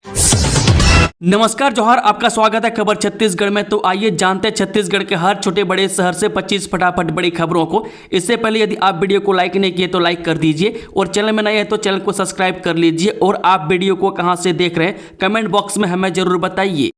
नमस्कार जोहार, आपका स्वागत है खबर छत्तीसगढ़ में। तो आइए जानते हैं छत्तीसगढ़ के हर छोटे बड़े शहर से 25 फटाफट बड़ी खबरों को। इससे पहले यदि आप वीडियो को लाइक नहीं किए तो लाइक कर दीजिए और चैनल में नए हैं तो चैनल को सब्सक्राइब कर लीजिए। और आप वीडियो को कहां से देख रहे हैं कमेंट बॉक्स में हमें जरूर बताइए।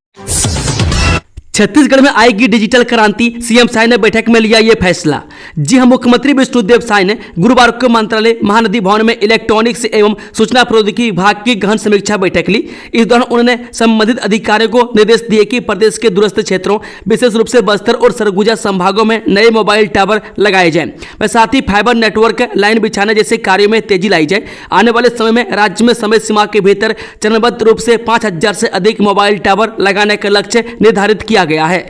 छत्तीसगढ़ में आएगी डिजिटल क्रांति, सीएम साय ने बैठक में लिया ये फैसला। जी हां, मुख्यमंत्री विष्णुदेव साय ने गुरुवार को मंत्रालय महानदी भवन में इलेक्ट्रॉनिक्स एवं सूचना प्रौद्योगिकी विभाग की गहन समीक्षा बैठक ली। इस दौरान उन्होंने संबंधित अधिकारियों को निर्देश दिए कि प्रदेश के दूरस्थ क्षेत्रों विशेष रूप से बस्तर और सरगुजा संभागों में नए मोबाइल टावर लगाए जाए व साथ ही फाइबर नेटवर्क लाइन बिछाने जैसे कार्यों में तेजी लाई जाए। आने वाले समय में राज्य में समय सीमा के भीतर चरणबद्ध रूप से 5000 से अधिक मोबाइल टावर लगाने का लक्ष्य निर्धारित किया गया है।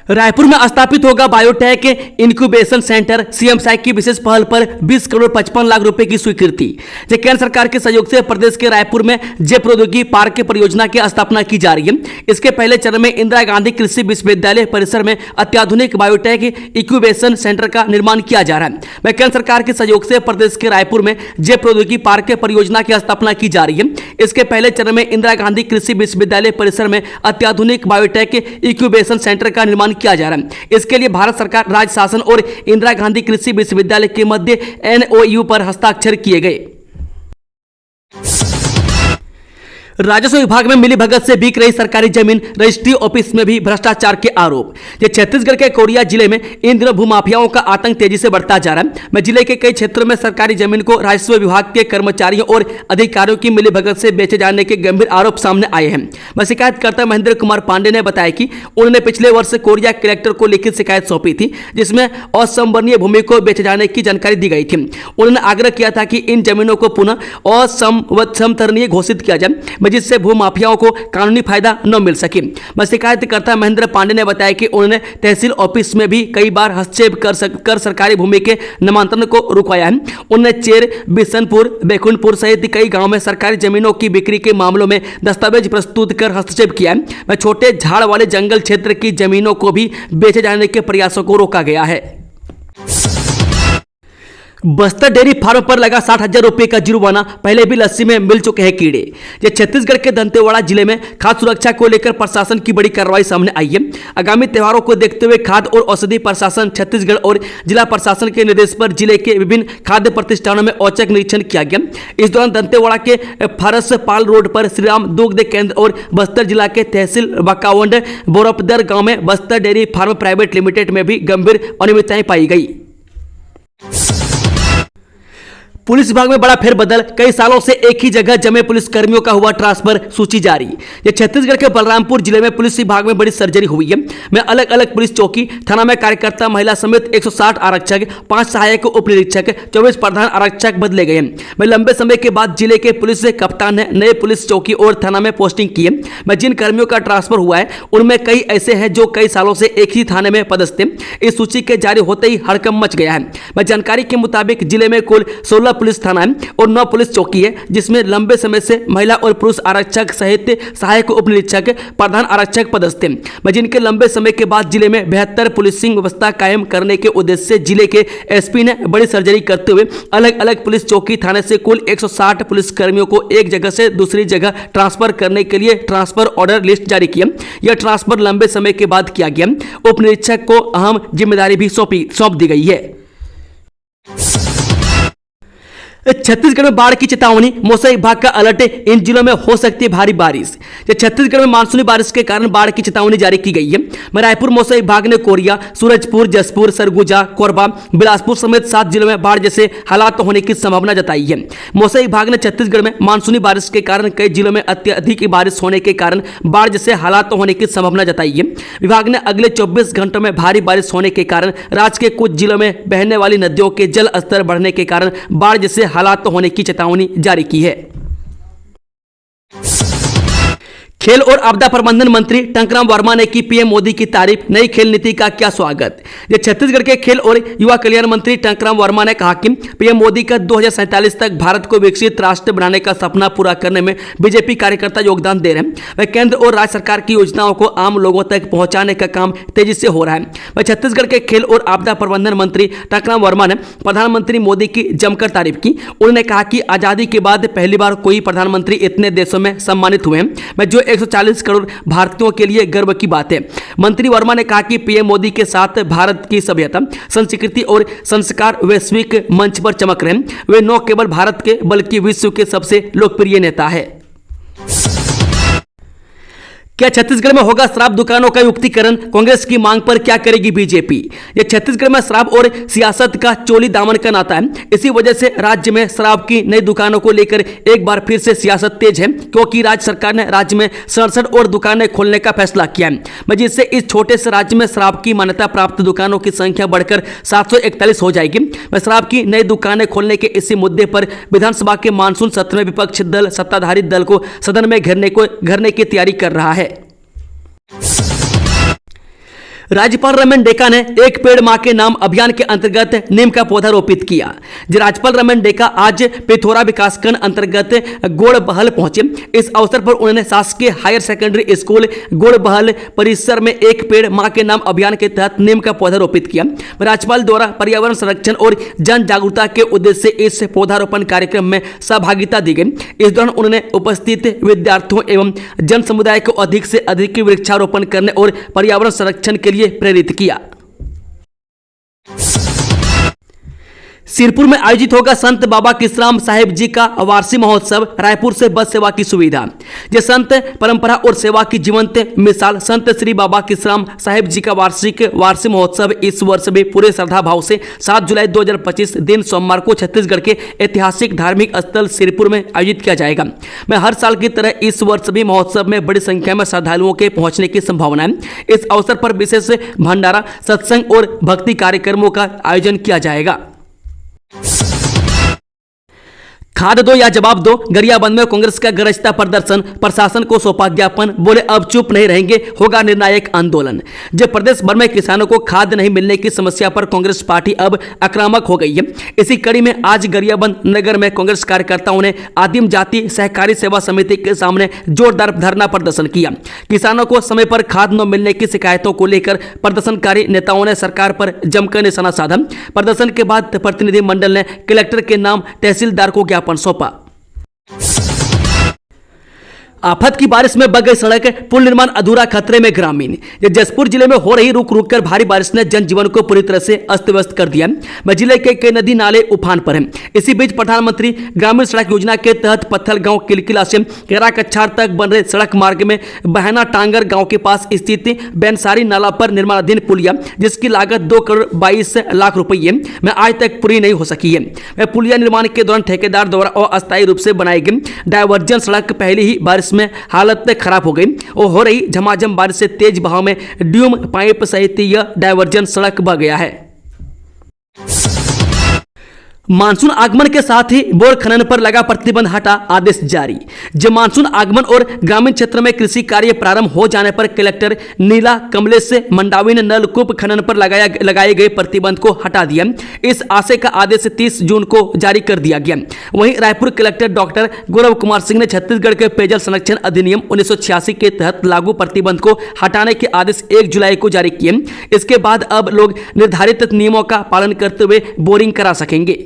रायपुर में स्थापित होगा biotech incubation centre, CM Sai की विशेष पहल पर 20 करोड़ 55 लाख रुपए की स्वीकृति। केंद्र सरकार के सहयोग से प्रदेश के रायपुर में जैव प्रौद्योगिकी पार्क की परियोजना की स्थापना की जा रही है। इसके पहले चरण में इंदिरा गांधी कृषि विश्वविद्यालय परिसर में अत्याधुनिक बायोटेक इंक्यूबेशन सेंटर का निर्माण किया जा रहा है। वह केंद्र सरकार के सहयोग से प्रदेश के रायपुर में जैव प्रौद्योगिकी पार्क की परियोजना की स्थापना की जा रही है। इसके पहले चरण में इंदिरा गांधी कृषि विश्वविद्यालय परिसर में अत्याधुनिक बायोटेक इंक्यूबेशन सेंटर का निर्माण किया जा रहा है। इसके लिए भारत सरकार, राज्य शासन और इंदिरा गांधी कृषि विश्वविद्यालय के मध्य एनओयू पर हस्ताक्षर किए गए। राजस्व विभाग में मिली भगत से बिक रही सरकारी जमीन, रजिस्ट्री ऑफिस में भी भ्रष्टाचार के आरोप। छत्तीसगढ़ के कोरिया जिले में इन दिनों भूमाफियाओं का आतंक तेजी से बढ़ता जा रहा है। मैं जिले के कई क्षेत्रों में सरकारी जमीन को राजस्व विभाग के कर्मचारियों और अधिकारियों की मिली भगत से बेचे जाने के गंभीर आरोप सामने आए हैं। मैं शिकायतकर्ता महेंद्र कुमार पांडे ने बताया कि उन्होंने पिछले वर्ष कोरिया कलेक्टर को लिखित शिकायत सौंपी थी, जिसमें असंवर्णीय भूमि को बेचे जाने की जानकारी दी गई थी। उन्होंने आग्रह किया था कि इन जमीनों को पुनः असंवत्सरणीय घोषित किया जाए जिससे भूमाफियाओं को कानूनी फायदा न मिल सके। शिकायतकर्ता महेंद्र पांडे ने बताया कि उन्होंने तहसील ऑफिस में भी कई बार हस्तक्षेप कर सरकारी भूमि के नामांतरण को रुकवाया है। उन्होंने चेर, बिशनपुर, बैकुंठपुर सहित कई गांवों में सरकारी जमीनों की बिक्री के मामलों में दस्तावेज प्रस्तुत कर हस्तक्षेप किया है। वह छोटे झाड़ वाले जंगल क्षेत्र की जमीनों को भी बेचे जाने के प्रयासों को रोका गया है। बस्तर डेयरी फार्म पर लगा 60,000 रुपए का जुर्माना, पहले भी लस्सी में मिल चुके हैं कीड़े। ये छत्तीसगढ़ के दंतेवाड़ा जिले में खाद्य सुरक्षा को लेकर प्रशासन की बड़ी कार्रवाई सामने आई है। आगामी त्योहारों को देखते हुए खाद्य और औषधि प्रशासन छत्तीसगढ़ और जिला प्रशासन के निर्देश पर जिले के विभिन्न खाद्य प्रतिष्ठानों में औचक निरीक्षण किया गया। इस दौरान दंतेवाड़ा के फरसपाल रोड पर श्रीराम दुग्ध केंद्र और बस्तर जिला के तहसील बकावंड बोरपदर गाँव में Bastar dairy farm private limited में भी गंभीर अनियमितताएं पाई गई। पुलिस विभाग में बड़ा फेरबदल, कई सालों से एक ही जगह जमे पुलिस कर्मियों का हुआ ट्रांसफर, सूची जारी। ये छत्तीसगढ़ के बलरामपुर जिले में पुलिस विभाग में बड़ी सर्जरी हुई है। में अलग अलग पुलिस चौकी, थाना में कार्यकर्ता महिला समेत 160 आरक्षक, 5 सहायक उप निरीक्षक, 24 प्रधान आरक्षक बदले गए हैं। में लंबे समय के बाद जिले के पुलिस कप्तान ने नए पुलिस चौकी और थाना में पोस्टिंग की है। में जिन कर्मियों का ट्रांसफर हुआ है उनमें कई ऐसे हैं जो कई सालों से एक ही थाने में पदस्थ हैं। इस सूची के जारी होते ही हड़कंप मच गया है। में जानकारी के मुताबिक जिले में कुल 16 पुलिस थाना है और 9 पुलिस चौकी है, जिसमें लंबे समय से महिला और पुरुष आरक्षक सहित सहायक उप निरीक्षक, प्रधान आरक्षक पदस्थ हैं। जिनके लंबे समय के बाद जिले में बेहतर पुलिसिंग व्यवस्था कायम करने के उद्देश्य से जिले के एसपी ने बड़ी सर्जरी करते हुए अलग अलग पुलिस चौकी थाने से कुल 160 पुलिस कर्मियों को एक जगह से दूसरी जगह ट्रांसफर करने के लिए ट्रांसफर ऑर्डर लिस्ट जारी किया। यह ट्रांसफर लंबे समय के बाद किया गया। उप निरीक्षक को अहम जिम्मेदारी भी सौंप दी गई है। छत्तीसगढ़ में बाढ़ की चेतावनी, मौसम विभाग का अलर्ट, इन जिलों में हो सकती है भारी बारिश। छत्तीसगढ़ में मानसूनी बारिश के कारण बाढ़ की चेतावनी जारी की गई है। रायपुर मौसम विभाग ने कोरिया, सूरजपुर, जसपुर, सरगुजा, कोरबा, बिलासपुर समेत 7 जिलों में बाढ़ जैसे हालात होने की संभावना जताई है। मौसम विभाग ने छत्तीसगढ़ में मानसूनी बारिश के कारण कई जिलों में अत्यधिक बारिश होने के कारण बाढ़ जैसे हालात होने की संभावना जताई है। विभाग ने अगले 24 घंटों में भारी बारिश होने के कारण राज्य के कुछ जिलों में बहने वाली नदियों के जल स्तर बढ़ने के कारण बाढ़ जैसे हालात होने की चेतावनी जारी की है। खेल और आपदा प्रबंधन मंत्री टंकराम वर्मा ने की पीएम मोदी की तारीफ, नई खेल नीति का क्या स्वागत। ये छत्तीसगढ़ के खेल और युवा कल्याण मंत्री टंकराम वर्मा ने कहा कि पीएम मोदी का 2047 तक भारत को विकसित राष्ट्र बनाने का सपना पूरा करने में बीजेपी कार्यकर्ता योगदान दे रहे हैं। वह केंद्र और राज्य सरकार की योजनाओं को आम लोगों तक पहुंचाने का काम तेजी से हो रहा है। वह छत्तीसगढ़ के खेल और आपदा प्रबंधन मंत्री टंकराम वर्मा ने प्रधानमंत्री मोदी की जमकर तारीफ की। उन्होंने कहा कि आजादी के बाद पहली बार कोई प्रधानमंत्री इतने देशों में सम्मानित हुए हैं, मैं जो 140 करोड़ भारतीयों के लिए गर्व की बात है। मंत्री वर्मा ने कहा कि पीएम मोदी के साथ भारत की सभ्यता, संस्कृति और संस्कार वैश्विक मंच पर चमक रहे हैं। वे न केवल भारत के बल्कि विश्व के सबसे लोकप्रिय नेता है। क्या छत्तीसगढ़ में होगा शराब दुकानों का युक्तिकरण, कांग्रेस की मांग पर क्या करेगी बीजेपी। यह छत्तीसगढ़ में शराब और सियासत का चोली दामन का नाता है। इसी वजह से राज्य में शराब की नई दुकानों को लेकर एक बार फिर से सियासत तेज है, क्योंकि राज्य सरकार ने राज्य में 67 और दुकानें खोलने का फैसला किया है, जिससे इस छोटे से राज्य में शराब की मान्यता प्राप्त दुकानों की संख्या बढ़कर 741 हो जाएगी। शराब की नई दुकानें खोलने के इसी मुद्दे पर विधानसभा के मानसून सत्र में विपक्ष दल सत्ताधारी दल को सदन में घेरने की तैयारी कर रहा है। राज्यपाल रमन डेका ने एक पेड़ मां के नाम अभियान के अंतर्गत नीम का पौधा रोपित किया। राज्यपाल रमन डेका आज पिथौरा विकासखंड अंतर्गत गोड़बहल पहुंचे। इस अवसर पर उन्होंने शासकीय हायर सेकेंडरी स्कूल गोड़बहल परिसर में एक पेड़ मां के नाम अभियान के तहत नीम का पौधा रोपित किया। राज्यपाल द्वारा पर्यावरण संरक्षण और जन जागरूकता के उद्देश्य से इस पौधारोपण कार्यक्रम में सहभागिता दी गई। इस दौरान उन्होंने उपस्थित विद्यार्थियों एवं जन समुदाय को अधिक से अधिक वृक्षारोपण करने और पर्यावरण संरक्षण के लिए प्रेरित किया। सिरपुर में आयोजित होगा संत बाबा किसराम साहेब जी का वार्षिक महोत्सव, रायपुर से बस सेवा की सुविधा। यह संत परंपरा और सेवा की जीवंत मिसाल संत श्री बाबा किसराम साहेब जी का वार्षिक महोत्सव इस वर्ष भी पूरे श्रद्धा भाव से 7 जुलाई 2025 दिन सोमवार को छत्तीसगढ़ के ऐतिहासिक धार्मिक स्थल सिरपुर में आयोजित किया जाएगा। मैं हर साल की तरह इस वर्ष भी महोत्सव में बड़ी संख्या में श्रद्धालुओं के पहुंचने की संभावना है। इस अवसर पर विशेष भंडारा, सत्संग और भक्ति कार्यक्रमों का आयोजन किया जाएगा। खाद दो या जवाब दो, गरियाबंद में कांग्रेस का गरजता प्रदर्शन, प्रशासन को सौंपा ज्ञापन, बोले अब चुप नहीं रहेंगे, होगा निर्णायक आंदोलन। जब प्रदेश भर में किसानों को खाद नहीं मिलने की समस्या पर कांग्रेस पार्टी अब आक्रामक हो गई है। इसी कड़ी में आज गरियाबंद नगर में कांग्रेस कार्यकर्ताओं ने आदिम जाति सहकारी सेवा समिति के सामने जोरदार धरना प्रदर्शन किया। किसानों को समय पर खाद न मिलने की शिकायतों को लेकर प्रदर्शनकारी नेताओं ने सरकार पर जमकर निशाना साधा। प्रदर्शन के बाद प्रतिनिधिमंडल ने कलेक्टर के नाम तहसीलदार को ज्ञापन सौंपा। आफत की बारिश में बह गई सड़क, पुल निर्माण अधूरा, खतरे में ग्रामीण। जसपुर जिले में हो रही रुक रुक कर भारी बारिश ने जनजीवन को पूरी तरह से अस्त व्यस्त कर दिया। जिले के कई नदी नाले उफान पर हैं। इसी बीच प्रधानमंत्री ग्रामीण सड़क योजना के तहत पत्थल गांव किलकिला से केरा कच्छार तक बन रहे सड़क मार्ग में बहना टांगर गांव के पास स्थित बैनसारी नाला पर निर्माणाधीन पुलिया, जिसकी लागत 2 करोड़ 22 लाख रुपये में आज तक पूरी नहीं हो सकी है। पुलिया निर्माण के दौरान ठेकेदार द्वारा अस्थायी रूप से बनाई गई डायवर्जन सड़क पहले ही बारिश में हालत खराब हो गई और हो रही झमाझम बारिश से तेज बहाव में ड्यूम पाइप सहित यह डायवर्जन सड़क बह गया है। मानसून आगमन के साथ ही बोर खनन पर लगा प्रतिबंध हटा, आदेश जारी। जब मानसून आगमन और ग्रामीण क्षेत्र में कृषि कार्य प्रारंभ हो जाने पर कलेक्टर नीला कमलेश मंडावी ने नलकूप खनन पर लगाए गए प्रतिबंध को हटा दिया। इस आशय का आदेश 30 जून को जारी कर दिया गया। वहीं रायपुर कलेक्टर डॉक्टर गौरव कुमार सिंह ने छत्तीसगढ़ के पेयजल संरक्षण अधिनियम 1986 के तहत लागू प्रतिबंध को हटाने के आदेश 1 जुलाई को जारी किए। इसके बाद अब लोग निर्धारित नियमों का पालन करते हुए बोरिंग करा सकेंगे।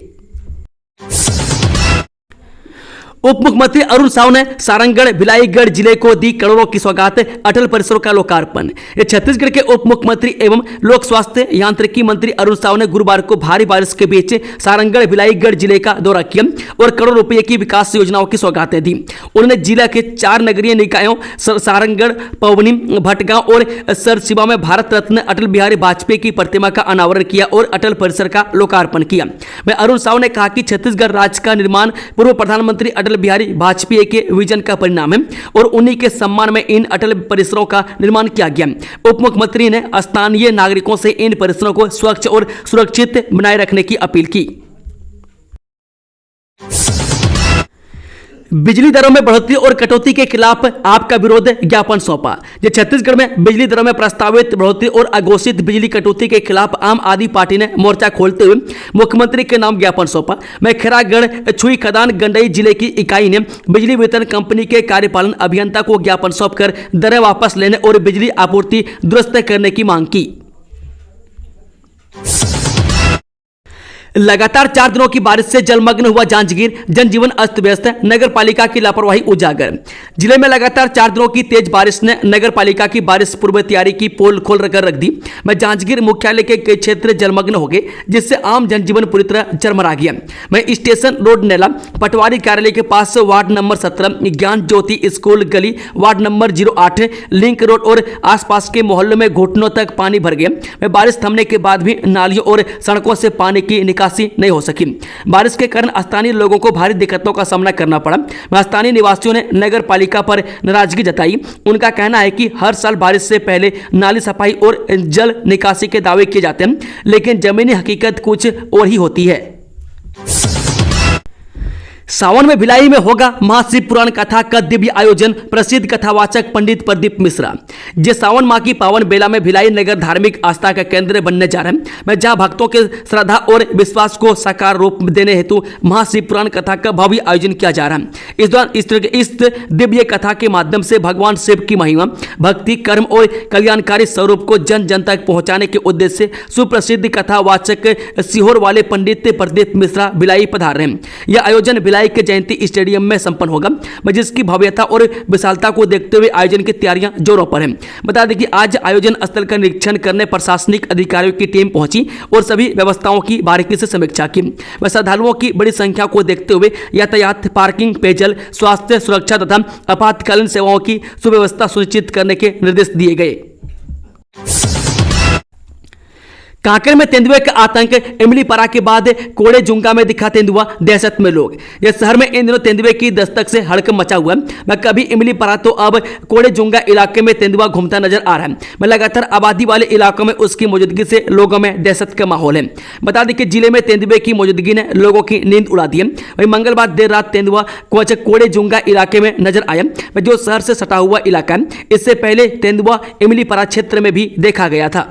उप मुख्यमंत्री अरुण साव ने सारंगढ़ भिलाईगढ़ जिले को दी करोड़ों की सौगात, अटल परिसरों का लोकार्पण। छत्तीसगढ़ के उप मुख्यमंत्री एवं लोक स्वास्थ्य यांत्रिकी मंत्री अरुण साव ने गुरुवार को भारी बारिश के बीच सारंगढ़ भिलाईगढ़ जिले का दौरा किया और करोड़ों रुपए की विकास योजनाओं की सौगातें दी। उन्होंने जिला के 4 नगरीय निकायों सारंगढ़, पवनी, भटगांव और सरसिवा में भारत रत्न अटल बिहारी वाजपेयी की प्रतिमा का अनावरण किया और अटल परिसर का लोकार्पण किया। वह अरुण साव ने कहा कि छत्तीसगढ़ राज्य का निर्माण पूर्व प्रधानमंत्री अटल बिहारी वाजपेयी के विजन का परिणाम है और उन्हीं के सम्मान में इन अटल परिसरों का निर्माण किया गया। उप मुख्यमंत्री ने स्थानीय नागरिकों से इन परिसरों को स्वच्छ और सुरक्षित बनाए रखने की अपील की। बिजली दरों में बढ़ोतरी और कटौती के खिलाफ आपका विरोध ज्ञापन सौंपा। ये छत्तीसगढ़ में बिजली दरों में प्रस्तावित बढ़ोतरी और अघोषित बिजली कटौती के खिलाफ आम आदमी पार्टी ने मोर्चा खोलते हुए मुख्यमंत्री के नाम ज्ञापन सौंपा। मैं खैरागढ़ छुई खदान गंडई जिले की इकाई ने बिजली वितरण कंपनी के कार्यपालन अभियंता को ज्ञापन सौंपकर दरें वापस लेने और बिजली आपूर्ति दुरुस्त करने की मांग की। लगातार 4 दिनों की बारिश से जलमग्न हुआ जांजगीर, जनजीवन अस्त व्यस्त, नगर पालिका की लापरवाही उजागर। जिले में लगातार 4 दिनों की तेज बारिश ने नगर पालिका की बारिश पूर्व तैयारी की पोल खोल कर रख दी। मैं जांजगीर मुख्यालय के कई क्षेत्र जलमग्न हो गए, जिससे आम जनजीवन पूरी तरह चरमरा गया। मैं स्टेशन रोड नेला पटवारी कार्यालय के पास वार्ड नंबर 17 ज्ञान ज्योति स्कूल गली, वार्ड नंबर 08 लिंक रोड और आसपास के मोहल्लों में घुटनों तक पानी भर गया। मैं बारिश थमने के बाद भी नालियों और सड़कों से पानी की निकासी नहीं हो सकी। बारिश के कारण स्थानीय लोगों को भारी दिक्कतों का सामना करना पड़ा। स्थानीय निवासियों ने नगर पालिका पर नाराजगी जताई। उनका कहना है कि हर साल बारिश से पहले नाली सफाई और जल निकासी के दावे किए जाते हैं, लेकिन जमीनी हकीकत कुछ और ही होती है। सावन में भिलाई में होगा महाशिव पुराण कथा का दिव्य आयोजन, प्रसिद्ध कथावाचक पंडित प्रदीप मिश्रा। जे सावन माह की पावन बेला में भिलाई नगर धार्मिक आस्था का केंद्र बनने जा रहा है, मैं जहां भक्तों के श्रद्धा और विश्वास को साकार रूप देने हेतु महाशिव पुराण कथा का भव्य आयोजन किया जा रहा है। इस दौरान इस दिव्य कथा के माध्यम से भगवान शिव की महिमा, भक्ति, कर्म और कल्याणकारी स्वरूप को जन जन तक पहुंचाने के उद्देश्य से सुप्रसिद्ध कथावाचक सीहोर वाले पंडित प्रदीप मिश्रा भिलाई पधार रहे हैं। यह आयोजन भिलाई के जयंती स्टेडियम में संपन्न होगा, जिसकी भव्यता और विशालता को देखते हुए आयोजन की तैयारियां जोरों पर हैं। बता दें कि आज आयोजन स्थल का निरीक्षण करने प्रशासनिक अधिकारियों की टीम पहुंची और सभी व्यवस्थाओं की बारीकी से समीक्षा की। श्रद्धालुओं की बड़ी संख्या को देखते हुए यातायात, पार्किंग, पेयजल, स्वास्थ्य, सुरक्षा तथा आपातकालीन सेवाओं की सुव्यवस्था सुनिश्चित करने के निर्देश दिए गए। कांकेर में तेंदुए का आतंक, इमलीपरा के बाद कोड़ेजुंगा में दिखा तेंदुआ, दहशत में लोग। यह शहर में इन दिनों तेंदुए की दस्तक से हड़कंप मचा हुआ है। कभी इमलीपरा तो अब कोड़ेजुंगा इलाके में तेंदुआ घूमता नजर आ रहा है। लगातार आबादी वाले इलाकों में उसकी मौजूदगी से लोगों में दहशत का माहौल है। बता दें कि जिले में तेंदुए की मौजूदगी ने लोगों की नींद उड़ा दी है। वही मंगलवार देर रात तेंदुआ कोड़ेजुंगा इलाके में नजर आया, जो शहर से सटा हुआ इलाका है। इससे पहले तेंदुआ इमलीपरा क्षेत्र में भी देखा गया था।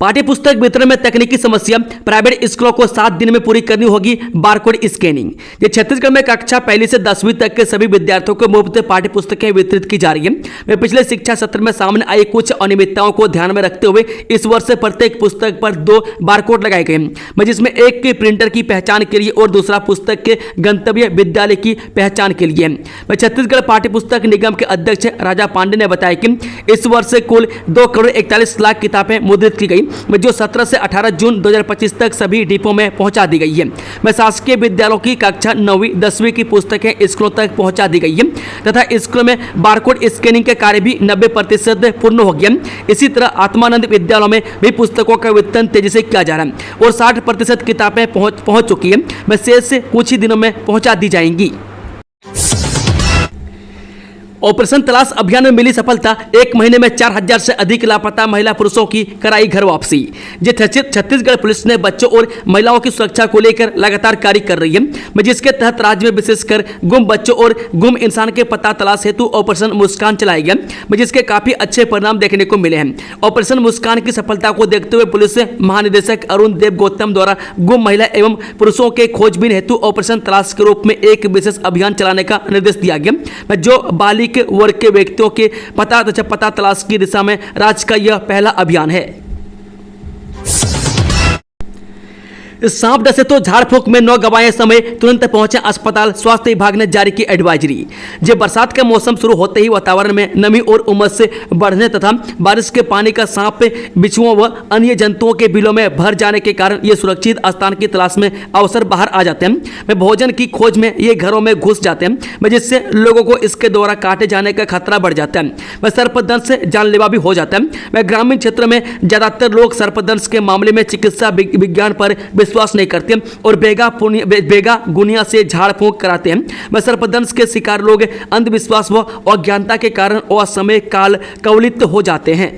पाठ्य पुस्तक वितरण में तकनीकी समस्या, प्राइवेट स्कूलों को 7 दिन में पूरी करनी होगी बारकोड स्कैनिंग। ये छत्तीसगढ़ में कक्षा 1 से 10वीं तक के सभी विद्यार्थियों को मुफ्त पाठ्य पुस्तकें वितरित की जा रही है। पिछले शिक्षा सत्र में सामने आई कुछ अनियमितताओं को ध्यान में रखते हुए इस वर्ष से प्रत्येक पुस्तक पर 2 बारकोड लगाए गए हैं, जिसमें एक के प्रिंटर की पहचान के लिए और दूसरा पुस्तक के गंतव्य विद्यालय की पहचान के लिए। छत्तीसगढ़ पाठ्य पुस्तक निगम के अध्यक्ष राजा पांडे ने बताया कि इस वर्ष से कुल 2,41,00,000 किताबें मुद्रित की गई, जो 17 से 18 जून 2025 तक सभी डिपो में पहुंचा दी गई है। शासकीय विद्यालयों की कक्षा 9वीं 10वीं की पुस्तकें स्कूलों तक पहुंचा दी गई है तथा स्कूलों में बारकोड स्कैनिंग के कार्य भी 90% पूर्ण हो गया। इसी तरह आत्मानंद विद्यालयों में भी पुस्तकों का वितरण तेजी से किया जा रहा है और 60% किताबें पहुंच चुकी है। शेष कुछ ही दिनों में पहुंचा दी जाएंगी। ऑपरेशन तलाश अभियान में मिली सफलता, 1 महीने में 4000 से अधिक लापता महिला पुरुषों की कराई घर वापसी। छत्तीसगढ़ पुलिस ने बच्चों और महिलाओं की सुरक्षा को लेकर लगातार कार्य कर रही है, जिसके तहत राज्य में विशेषकर गुम बच्चों और गुम इंसान के पता तलाश हेतु ऑपरेशन मुस्कान चलाया गया, जिसके काफी अच्छे परिणाम देखने को मिले हैं। ऑपरेशन मुस्कान की सफलता को देखते हुए पुलिस महानिदेशक अरुण देव गौतम द्वारा गुम महिला एवं पुरुषों के खोजबीन हेतु ऑपरेशन तलाश के रूप में एक विशेष अभियान चलाने का निर्देश दिया गया, जो बालिग वर्ग के व्यक्तियों के पता तलाश की दिशा में राज्य का यह पहला अभियान है। सांप डसे तो झाड़ फूंक में 9 गवाएं समय तुरंत पहुंचे अस्पताल, स्वास्थ्य विभाग ने जारी की एडवाइजरी। जब बरसात का मौसम शुरू होते ही वातावरण में नमी और उमस से बढ़ने तथा बारिश के पानी का सांप, बिच्छुओं व अन्य जंतुओं के बिलों में भर जाने के कारण ये सुरक्षित स्थान की तलाश में अवसर बाहर आ जाते हैं। भोजन की खोज में ये घरों में घुस जाते हैं, जिससे लोगों को इसके द्वारा काटे जाने का खतरा बढ़ जाता है। सर्पदंश से जानलेवा भी हो जाता है। ग्रामीण क्षेत्र में ज्यादातर लोग सर्पदंश के मामले में चिकित्सा विज्ञान पर विश्वास नहीं करते और बेगा गुनिया से झाड़ फूंक कराते हैं। सर्पदंश के शिकार लोग अंधविश्वास व अज्ञानता के कारण असमय काल कवलित हो जाते हैं।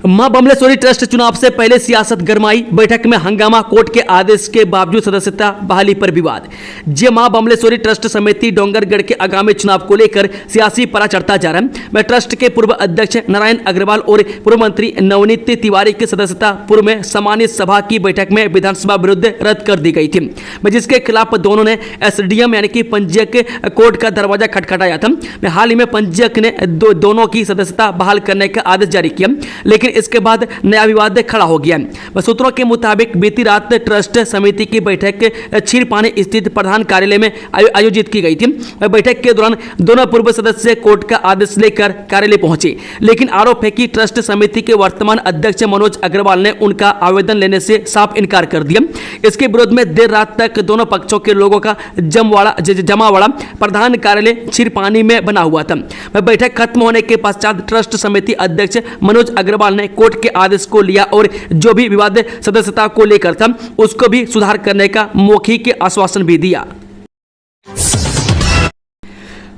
मां बमलेश्वरी ट्रस्ट चुनाव से पहले सियासत गरमाई, बैठक में हंगामा, कोर्ट के आदेश के बावजूद सदस्यता बहाली पर विवाद। जे मां बमलेश्वरी ट्रस्ट समिति डोंगरगढ़ के आगामी चुनाव को लेकर सियासी पारा चढ़ता जा रहा है। मैं ट्रस्ट के पूर्व अध्यक्ष नारायण अग्रवाल और पूर्व मंत्री नवनीत तिवारी की सदस्यता पूर्व में सामान्य सभा की बैठक में विधानसभा विरुद्ध रद्द कर दी गई थी, जिसके खिलाफ दोनों ने एसडीएम यानी कि पंजीयक कोर्ट का दरवाजा खटखटाया था। हाल ही में पंजीयक ने दोनों की सदस्यता बहाल करने का आदेश जारी किया, लेकिन इसके बाद नया विवाद खड़ा हो गया। सूत्रों के मुताबिक बीती रात ट्रस्ट समिति की बैठक क्षीरपानी स्थित प्रधान कार्यालय में आयोजित की गई थी। बैठक के दौरान दोनों पूर्व सदस्य कोर्ट का आदेश लेकर कार्यालय पहुंचे, लेकिन आरोप है कि ट्रस्ट समिति के वर्तमान अध्यक्ष मनोज अग्रवाल ने उनका आवेदन लेने से साफ इनकार कर दिया। इसके विरोध में देर रात तक दोनों पक्षों के लोगों का जमावड़ा प्रधान कार्यालय क्षीरपानी में बना हुआ था। बैठक खत्म होने के पश्चात ट्रस्ट समिति अध्यक्ष मनोज अग्रवाल ने कोर्ट के आदेश को लिया और जो भी विवाद सदस्यता को लेकर था उसको भी सुधार करने का मौखिक आश्वासन भी दिया।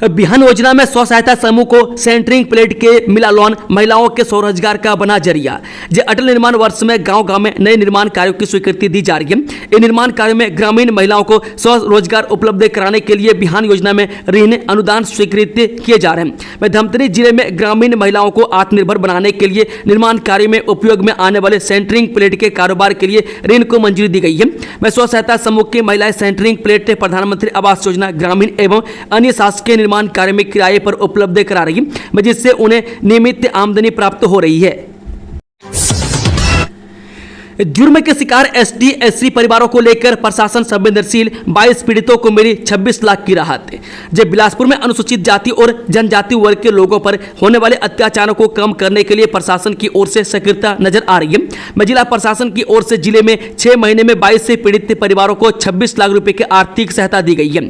बिहान योजना में स्व सहायता समूह को सेंटरिंग प्लेट के मिला लोन, महिलाओं के स्वरोजगार का बना जरिया। जो अटल निर्माण वर्ष में गांव-गांव में नए निर्माण कार्यों की स्वीकृति दी जा रही है। इन निर्माण कार्यों में ग्रामीण महिलाओं को स्वरोजगार उपलब्ध कराने के लिए बिहान योजना में ऋण अनुदान स्वीकृत किए जा रहे हैं। धमतरी जिले में ग्रामीण महिलाओं को आत्मनिर्भर बनाने के लिए निर्माण कार्य में उपयोग में आने वाले सेंटरिंग प्लेट के कारोबार के लिए ऋण को मंजूरी दी गई है। स्व सहायता समूह की महिलाएं सेंटरिंग प्लेट प्रधानमंत्री आवास योजना ग्रामीण एवं अन्य शासकीय निर्माण कार्य में किराए पर उपलब्ध करा रही है, जिससे उन्हें नियमित आमदनी प्राप्त हो रही है। जुर्म के शिकार एसटी एससी परिवारों को लेकर प्रशासन संवेदनशील, 22 पीड़ितों को मिली 26 लाख की राहत। जब बिलासपुर में अनुसूचित जाति और जनजाति वर्ग के लोगों पर होने वाले अत्याचारों को कम करने के लिए प्रशासन की ओर से सक्रियता नजर आ रही है। जिला प्रशासन की ओर से जिले में 6 महीने में 22 से पीड़ित परिवारों को 26 लाख रुपए की आर्थिक सहायता दी गई है।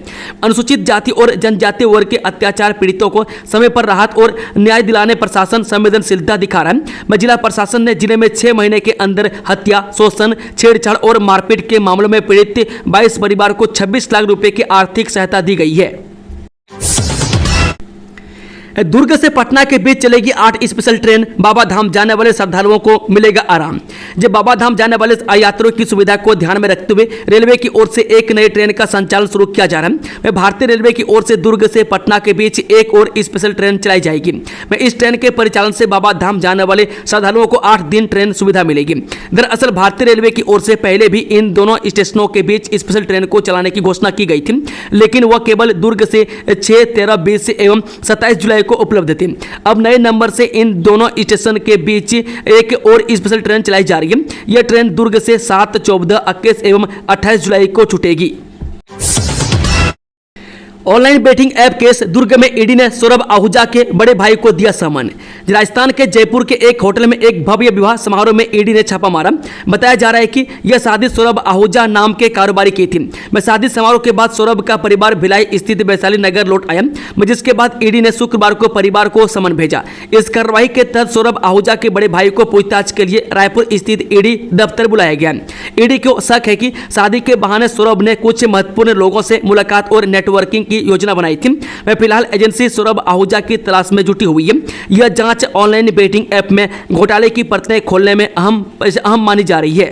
अनुसूचित जाति और जनजाति वर्ग के अत्याचार पीड़ितों को समय पर राहत और न्याय दिलाने प्रशासन संवेदनशीलता दिखा रहा है। जिला प्रशासन ने जिले में 6 महीने के अंदर हत्या, शोषण, छेड़छाड़ और मारपीट के मामलों में पीड़ित 22 परिवार को 26 लाख रुपए की आर्थिक सहायता दी गई है। दुर्ग से पटना के बीच चलेगी 8 स्पेशल ट्रेन, बाबा धाम जाने वाले श्रद्धालुओं को मिलेगा आराम। जब बाबा धाम जाने वाले यात्रियों की सुविधा को ध्यान में रखते हुए रेलवे की ओर से एक नई ट्रेन का संचालन शुरू किया जा रहा है। भारतीय रेलवे की ओर से दुर्ग से पटना के बीच एक और स्पेशल ट्रेन चलाई जाएगी। इस ट्रेन के परिचालन से बाबा धाम जाने वाले श्रद्धालुओं को 8 दिन ट्रेन सुविधा मिलेगी। दरअसल भारतीय रेलवे की ओर से पहले भी इन दोनों स्टेशनों के बीच स्पेशल ट्रेन को चलाने की घोषणा की गई थी, लेकिन वह केवल दुर्ग से 6, 13, 20 एवं 27 जुलाई को उपलब्ध थी। अब नए नंबर से इन दोनों स्टेशन के बीच एक और स्पेशल ट्रेन चलाई जा रही है। यह ट्रेन दुर्ग से 7, 14, 21 एवं 28 जुलाई को छूटेगी। ऑनलाइन बेटिंग ऐप केस, दुर्ग में ईडी ने सौरभ आहूजा के बड़े भाई को दिया समन। राजस्थान के जयपुर के एक होटल में एक भव्य विवाह समारोह में ईडी ने छापा मारा। बताया जा रहा है कि यह शादी सौरभ आहूजा नाम के कारोबारी की थी। शादी समारोह के बाद सौरभ का परिवार भिलाई स्थित वैशाली नगर लौट आया, जिसके बाद ईडी ने शुक्रवार को परिवार को समन भेजा। इस कार्रवाई के तहत सौरभ आहूजा के बड़े भाई को पूछताछ के लिए रायपुर स्थित ईडी दफ्तर बुलाया गया। ईडी को शक है कि शादी के बहाने सौरभ ने कुछ महत्वपूर्ण लोगों से मुलाकात और नेटवर्किंग की योजना बनाई थी। वह फिलहाल एजेंसी सौरभ आहूजा की तलाश में जुटी हुई है। यह जांच ऑनलाइन बेटिंग ऐप में घोटाले की परतें खोलने में अहम मानी जा रही है।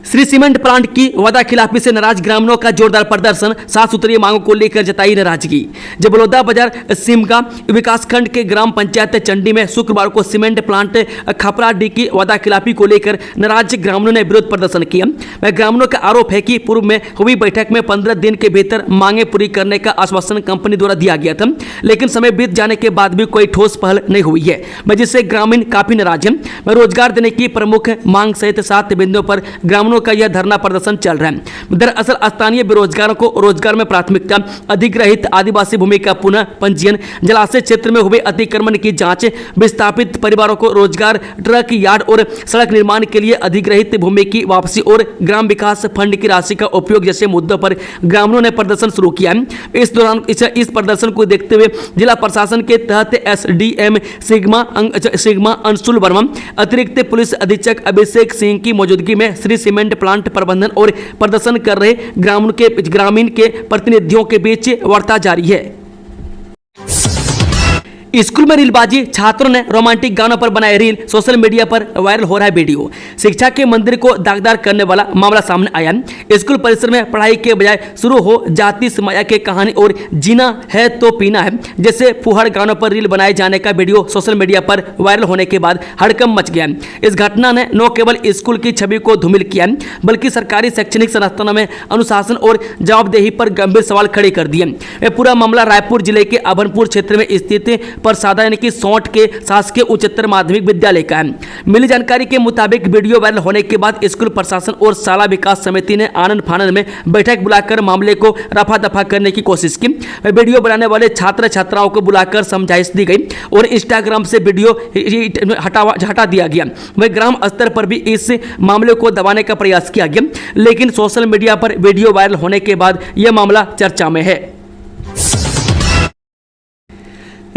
श्री सीमेंट प्लांट की वादा खिलाफी से नाराज ग्रामीणों का जोरदार प्रदर्शन, 7 सूत्रीय मांगों को लेकर जताई नाराजगी। जब बलौदा बाजार सिमगा विकासखंड के ग्राम पंचायत चंडी में शुक्रवार को सीमेंट प्लांट खपराडी की वादा खिलाफी को लेकर नाराज ग्रामीणों ने विरोध प्रदर्शन किया। ग्रामीणों का आरोप है कि पूर्व में हुई बैठक में 15 दिन के भीतर मांगे पूरी करने का आश्वासन कंपनी द्वारा दिया गया था, लेकिन समय बीत जाने के बाद भी कोई ठोस पहल नहीं हुई है, जिससे ग्रामीण काफी नाराज हैं। रोजगार देने की प्रमुख मांग सहित 7 बिंदुओं पर ग्रामीणों का यह धरना प्रदर्शन चल रहा है। दरअसल स्थानीय बेरोजगारों को रोजगार में प्राथमिकता, अधिग्रहित आदिवासी भूमि का पुनः पंजीयन, जलाशय क्षेत्र में हुए अतिक्रमण की जांच, विस्थापित परिवारों को रोजगार, ट्रक यार्ड और सड़क निर्माण के लिए अधिग्रहित भूमि की वापसी और ग्राम विकास फंड की राशि का उपयोग जैसे मुद्दों पर ग्रामीणों ने प्रदर्शन शुरू किया है। इस दौरान इस प्रदर्शन को देखते हुए जिला प्रशासन के तहत एसडीएम सिग्मा अंशुल वर्मा, अतिरिक्त पुलिस अधीक्षक अभिषेक सिंह की मौजूदगी में श्री सीमेंट प्लांट प्रबंधन और प्रदर्शन कर रहे ग्रामीण के प्रतिनिधियों के बीच वार्ता जारी है। स्कूल में रीलबाजी, छात्रों ने रोमांटिक गानों पर बनाए रील, सोशल मीडिया पर वायरल हो रहा है वीडियो। शिक्षा के मंदिर को दागदार करने वाला मामला सामने आया। स्कूल परिसर में पढ़ाई के बजाय शुरू हो जाती माया की कहानी और जीना है तो पीना है जैसे फुहाड़ गानों पर रील बनाए जाने का वीडियो सोशल मीडिया पर वायरल होने के बाद हड़कंप मच गया। इस घटना ने न केवल स्कूल की छवि को धूमिल किया बल्कि सरकारी शैक्षणिक संस्थानों में अनुशासन और जवाबदेही पर गंभीर सवाल खड़े कर दिए। यह पूरा मामला रायपुर जिले के अभनपुर क्षेत्र में स्थित प्रसादा यानी कि सौंठ के शासकीय उच्चतर माध्यमिक विद्यालय का है। मिली जानकारी के मुताबिक वीडियो वायरल होने के बाद स्कूल प्रशासन और शाला विकास समिति ने आनंद फानंद में बैठक बुलाकर मामले को रफा दफा करने की कोशिश की। वीडियो बनाने वाले छात्र छात्राओं को बुलाकर समझाइश दी गई और इंस्टाग्राम से वीडियो हटा दिया गया। वह ग्राम स्तर पर भी इस मामले को दबाने का प्रयास किया गया, लेकिन सोशल मीडिया पर वीडियो वायरल होने के बाद यह मामला चर्चा में है।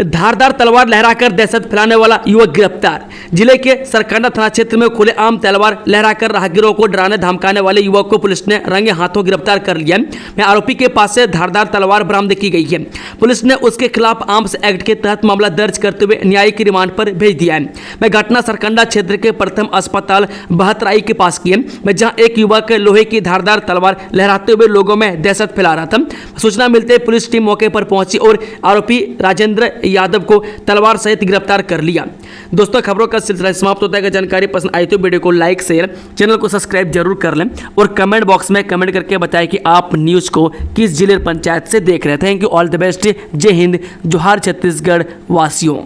धारदार तलवार लहराकर दहशत फैलाने वाला युवक गिरफ्तार। जिले के सरकंडा थाना क्षेत्र में खुलेआम तलवार लहराकर राहगीरों को डराने धमकाने वाले युवक को पुलिस ने रंगे हाथों गिरफ्तार कर लिया। आरोपी के पास से धारदार तलवार बरामद की गई है। पुलिस ने उसके खिलाफ आर्म्स एक्ट के तहत मामला दर्ज करते हुए न्यायिक रिमांड पर भेज दिया है। घटना सरकंडा क्षेत्र के प्रथम अस्पताल बहतराई के पास की है, जहाँ एक युवक लोहे की धारदार तलवार लहराते हुए लोगों में दहशत फैला रहा था। सूचना मिलते पुलिस टीम मौके पर पहुंची और आरोपी राजेंद्र यादव को तलवार सहित गिरफ्तार कर लिया। दोस्तों, खबरों का सिलसिला समाप्त होता है। अगर जानकारी पसंद आई तो वीडियो को लाइक शेयर, चैनल को सब्सक्राइब जरूर कर लें और कमेंट बॉक्स में कमेंट करके बताएं कि आप न्यूज़ को किस जिले पंचायत से देख रहे थे। Thank you, all the best. जय हिंद, जोहार छत्तीसगढ़ वासियों।